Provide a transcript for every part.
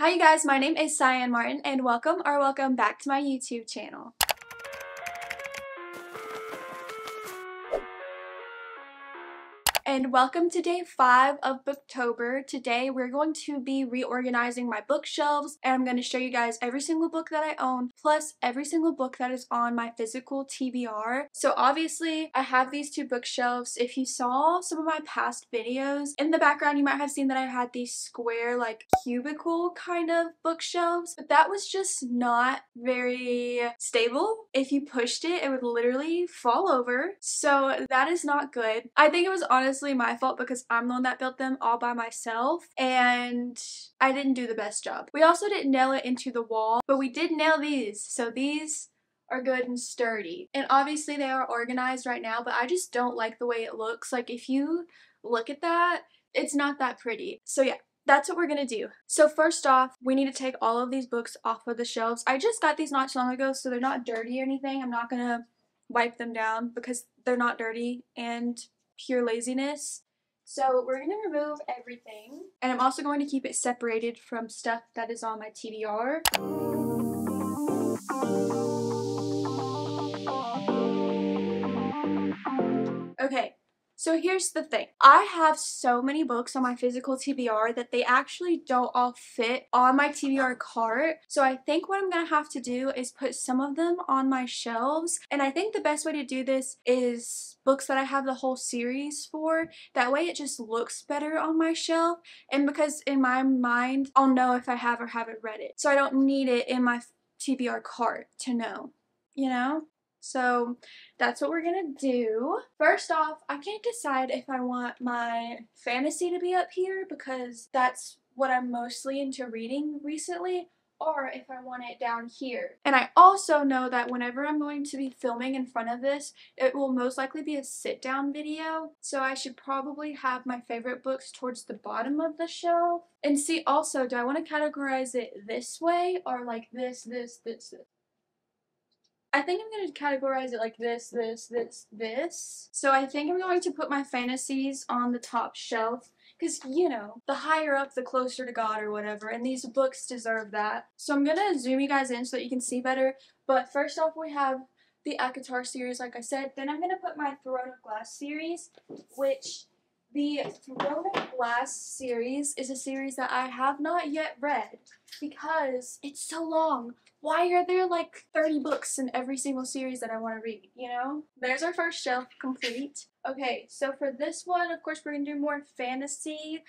Hi you guys, my name is Cyan Martin and welcome back to my YouTube channel. And welcome to day 5 of Booktober. Today we're going to be reorganizing my bookshelves, and I'm going to show you guys every single book that I own, plus every single book that is on my physical TBR. So obviously I have these two bookshelves. If you saw some of my past videos, in the background you might have seen that I had these square like cubicle kind of bookshelves, but that was just not very stable. If you pushed it, it would literally fall over. So that is not good. I think it was honestly my fault because I'm the one that built them all by myself and I didn't do the best job. We also didn't nail it into the wall, but we did nail these. So these are good and sturdy. And obviously they are organized right now, but I just don't like the way it looks. Like if you look at that, it's not that pretty. So yeah. That's what we're gonna do. So first off, we need to take all of these books off of the shelves. I just got these not too long ago, so they're not dirty or anything. I'm not gonna wipe them down because they're not dirty and pure laziness. So we're gonna remove everything, and I'm also going to keep it separated from stuff that is on my TBR. Okay. So here's the thing. I have so many books on my physical TBR that they actually don't all fit on my TBR cart. So I think what I'm going to have to do is put some of them on my shelves. And I think the best way to do this is books that I have the whole series for. That way it just looks better on my shelf. And because in my mind, I'll know if I have or haven't read it. So I don't need it in my TBR cart to know, you know? So that's what we're gonna do. First off, I can't decide if I want my fantasy to be up here because that's what I'm mostly into reading recently, or if I want it down here. And I also know that whenever I'm going to be filming in front of this, it will most likely be a sit-down video, so I should probably have my favorite books towards the bottom of the shelf. And see, also, do I want to categorize it this way or like this? I think I'm going to categorize it like this. So I think I'm going to put my fantasies on the top shelf because, you know, the higher up, the closer to God or whatever, and these books deserve that. So I'm going to zoom you guys in so that you can see better. But first off, we have the ACOTAR series, like I said. Then I'm going to put my Throne of Glass series, which the Throne of Glass series is a series that I have not yet read because it's so long. Why are there like 30 books in every single series that I want to read, you know? There's our first shelf complete. Okay, so for this one, of course, we're going to do more fantasy.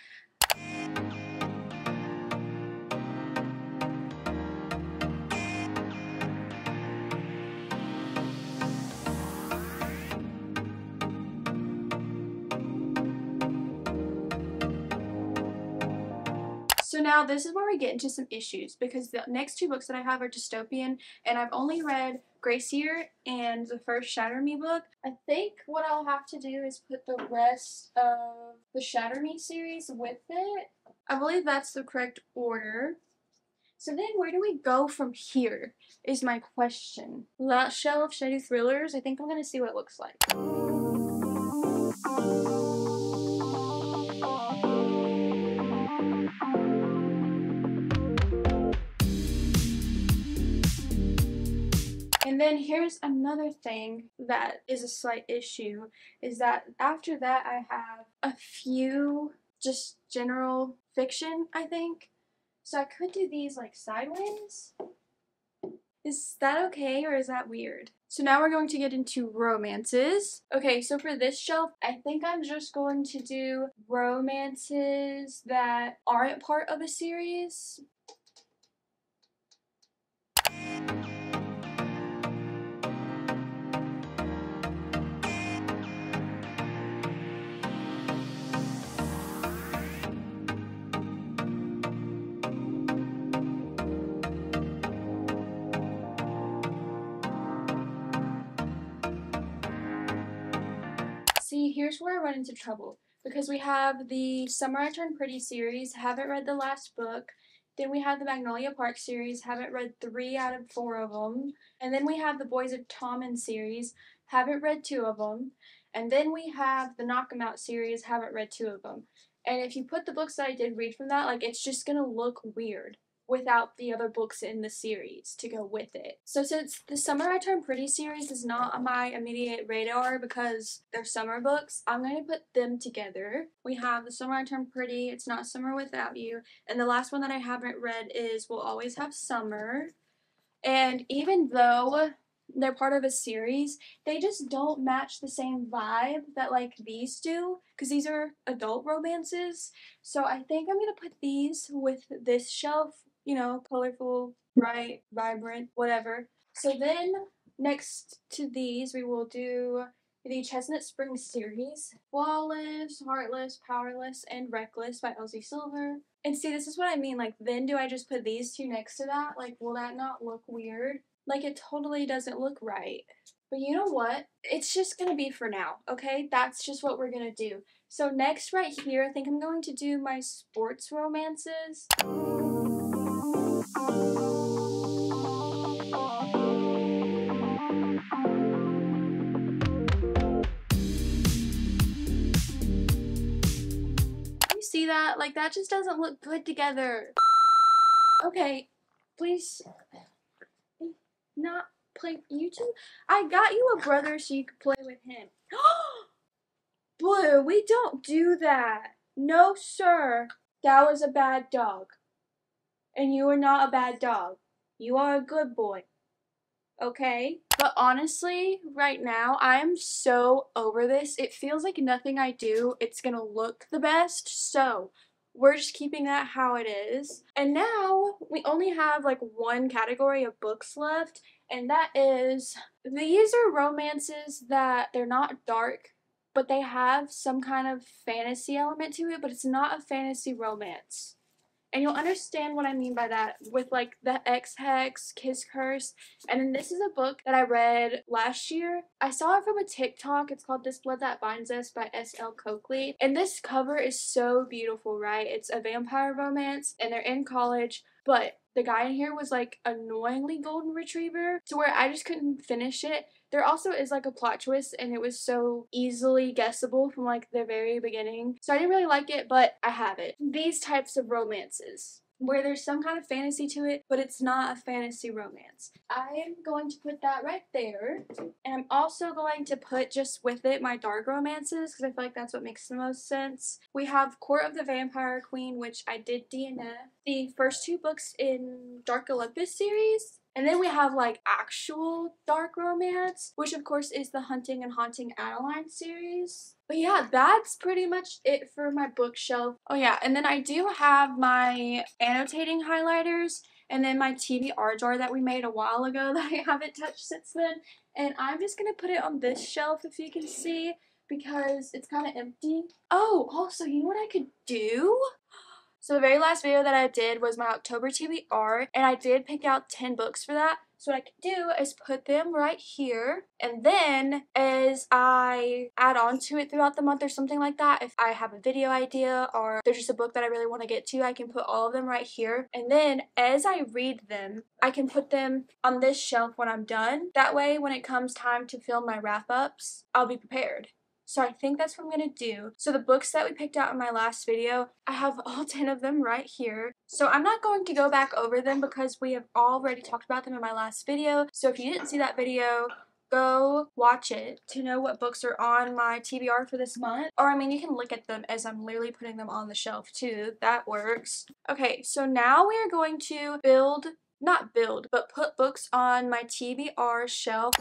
So now this is where we get into some issues because the next two books that I have are dystopian and I've only read Gracier and the first Shatter Me book. I think what I'll have to do is put the rest of the Shatter Me series with it. I believe that's the correct order. So then where do we go from here is my question. Last shelf, should I do thrillers? I think I'm going to see what it looks like. And then here's another thing that is a slight issue, is that after that I have a few just general fiction, I think. So I could do these like sideways. Is that okay or is that weird? So now we're going to get into romances. Okay, so for this shelf, I think I'm just going to do romances that aren't part of a series. See, here's where I run into trouble because we have the Summer I Turned Pretty series, haven't read the last book. Then we have the Magnolia Park series, haven't read 3 out of 4 of them. And then we have the Boys of Tommen series, haven't read 2 of them. And then we have the Knock 'em Out series, haven't read 2 of them. And if you put the books that I did read from that, like, it's just gonna look weird. without the other books in the series to go with it. So since the Summer I Turned Pretty series is not on my immediate radar because they're summer books, I'm going to put them together. We have The Summer I Turned Pretty, It's Not Summer Without You, and the last one that I haven't read is We'll Always Have Summer. And even though they're part of a series, they just don't match the same vibe that like these do, because these are adult romances. So I think I'm gonna put these with this shelf, you know, colorful, bright, vibrant, whatever. So then next to these we will do the Chestnut Springs series, Flawless, Heartless, Powerless, and Reckless by Elsie Silver. And see, this is what I mean, like, then do I just put these two next to that? Like, will that not look weird? Like, it totally doesn't look right. But you know what? It's just gonna be for now, okay? That's just what we're gonna do. So next right here, I think I'm going to do my sports romances. See that? Like, that just doesn't look good together. Okay, please not play you two. I got you a brother so you could play with him. Blue, we don't do that. No, sir. That was a bad dog. And you are not a bad dog. You are a good boy. Okay? But honestly, right now, I am so over this. It feels like nothing I do, it's gonna look the best. So, we're just keeping that how it is. And now, we only have like one category of books left. And that is, these are romances that they're not dark, but they have some kind of fantasy element to it, but it's not a fantasy romance. And you'll understand what I mean by that with like the X-Hex, Kiss Curse. And then this is a book that I read last year. I saw it from a TikTok. It's called This Blood That Binds Us by S.L. Coakley. And this cover is so beautiful, right? It's a vampire romance and they're in college, but the guy in here was like annoyingly golden retriever to where I just couldn't finish it. There also is like a plot twist and it was so easily guessable from like the very beginning. So I didn't really like it, but I have it. These types of romances where there's some kind of fantasy to it, but it's not a fantasy romance. I am going to put that right there. And I'm also going to put just with it my dark romances because I feel like that's what makes the most sense. We have Court of the Vampire Queen, which I did DNF. The first two books in Dark Olympus series. And then we have like actual dark romance, which of course is the Hunting and Haunting Adeline series. But yeah, that's pretty much it for my bookshelf. Oh yeah, and then I do have my annotating highlighters and then my TBR jar that we made a while ago that I haven't touched since then. And I'm just going to put it on this shelf if you can see because it's kind of empty. Oh, also, you know what I could do? So the very last video that I did was my October TBR, and I did pick out 10 books for that. So what I could do is put them right here, and then as I add on to it throughout the month or something like that, if I have a video idea or there's just a book that I really want to get to, I can put all of them right here. And then as I read them, I can put them on this shelf when I'm done. That way, when it comes time to film my wrap-ups, I'll be prepared. So I think that's what I'm going to do. So the books that we picked out in my last video, I have all 10 of them right here. So I'm not going to go back over them because we have already talked about them in my last video. So if you didn't see that video, go watch it to know what books are on my TBR for this month. Or I mean, you can look at them as I'm literally putting them on the shelf too. That works. Okay, so now we are going to but put books on my TBR shelf.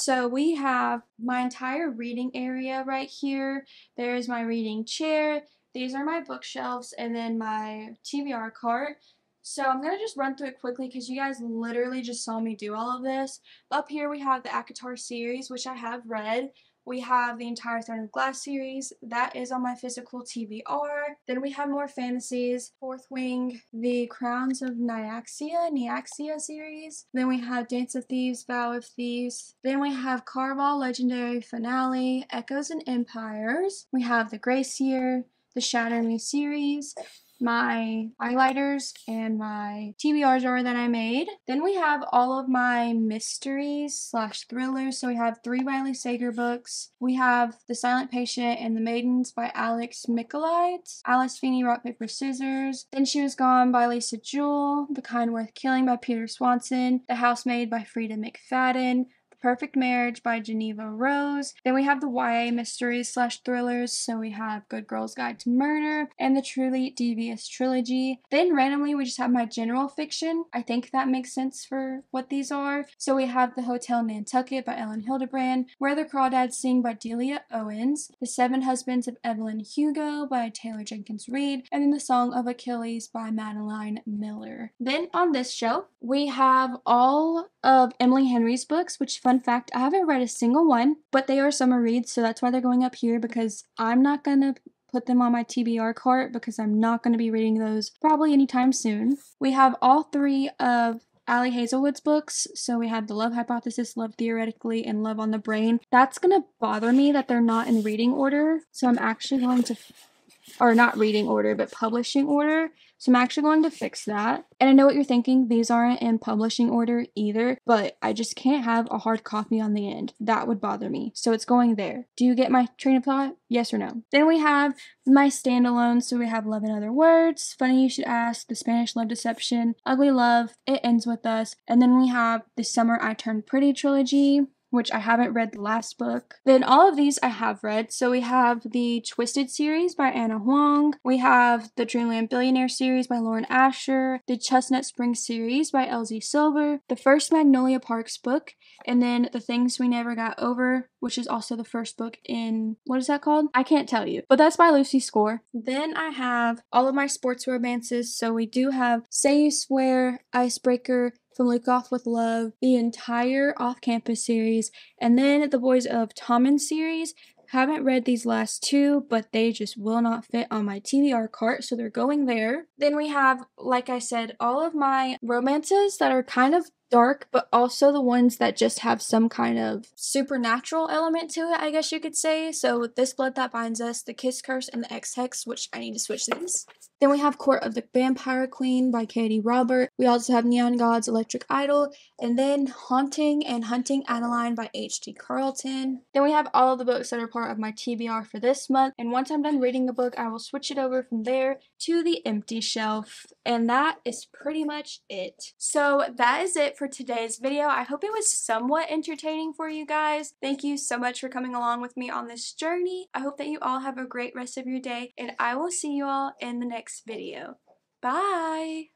So we have my entire reading area right here. There's my reading chair. These are my bookshelves and then my TBR cart. So I'm going to just run through it quickly because you guys literally just saw me do all of this. Up here we have the ACOTAR series, which I have read. We have the entire Throne of Glass series. That is on my physical TBR. Then we have more fantasies. Fourth Wing, the Crowns of Nyaxia series. Then we have Dance of Thieves, Vow of Thieves. Then we have Carval Legendary Finale, Echoes and Empires. We have the Grey Seer, the Shatter Me series, my highlighters, and my TBR jar that I made. Then we have all of my mysteries slash thrillers. So we have 3 Riley Sager books. We have The Silent Patient and The Maidens by Alex Michaelides. Alice Feeney, Rock, Paper, Scissors. Then She Was Gone by Lisa Jewell. The Kind Worth Killing by Peter Swanson. The Housemaid by Frida McFadden. Perfect Marriage by Geneva Rose. Then we have the YA mysteries slash thrillers. So we have Good Girl's Guide to Murder and the Truly Devious Trilogy. Then randomly we just have my general fiction. I think that makes sense for what these are. So we have The Hotel Nantucket by Ellen Hildebrand, Where the Crawdads Sing by Delia Owens, The Seven Husbands of Evelyn Hugo by Taylor Jenkins Reid, and then The Song of Achilles by Madeline Miller. Then on this shelf we have all of Emily Henry's books, which fun fact, I haven't read a single one, but they are summer reads, so that's why they're going up here, because I'm not gonna put them on my TBR cart because I'm not going to be reading those probably anytime soon. We have all 3 of Allie Hazelwood's books. So we have The Love Hypothesis, Love Theoretically, and Love on the Brain. That's going to bother me that they're not in reading order. So I'm actually going to, or not reading order, but publishing order. So I'm actually going to fix that. And I know what you're thinking, these aren't in publishing order either, but I just can't have a hard copy on the end. That would bother me. So it's going there. Do you get my train of thought? Yes or no? Then we have my standalones. So we have Love in Other Words, Funny You Should Ask, The Spanish Love Deception, Ugly Love, It Ends With Us. And then we have the Summer I Turned Pretty trilogy, which I haven't read the last book. Then all of these I have read. So we have the Twisted series by Anna Huang. We have the Dreamland Billionaire series by Lauren Asher. The Chestnut Springs series by LZ Silver. The first Magnolia Parks book. And then The Things We Never Got Over, which is also the first book in, what is that called? I can't tell you. But that's by Lucy Score. Then I have all of my sports romances. So we do have Say You Swear, Icebreaker, From Luke Off With Love, the entire Off-Campus series, and then the Boys of Tommen series. Haven't read these last 2, but they just will not fit on my TBR cart, so they're going there. Then we have, like I said, all of my romances that are kind of dark, but also the ones that just have some kind of supernatural element to it, I guess you could say. So This Blood That Binds Us, The Kiss Curse, and The X-Hex, which I need to switch these. Then we have Court of the Vampire Queen by Katie Robert. We also have Neon Gods, Electric Idol, and then Haunting and Hunting Adeline by H.D. Carlton. Then we have all of the books that are part of my TBR for this month, and once I'm done reading a book, I will switch it over from there to the empty shelf, and that is pretty much it. So that is it for today's video. I hope it was somewhat entertaining for you guys. Thank you so much for coming along with me on this journey. I hope that you all have a great rest of your day, and I will see you all in the next video. Bye!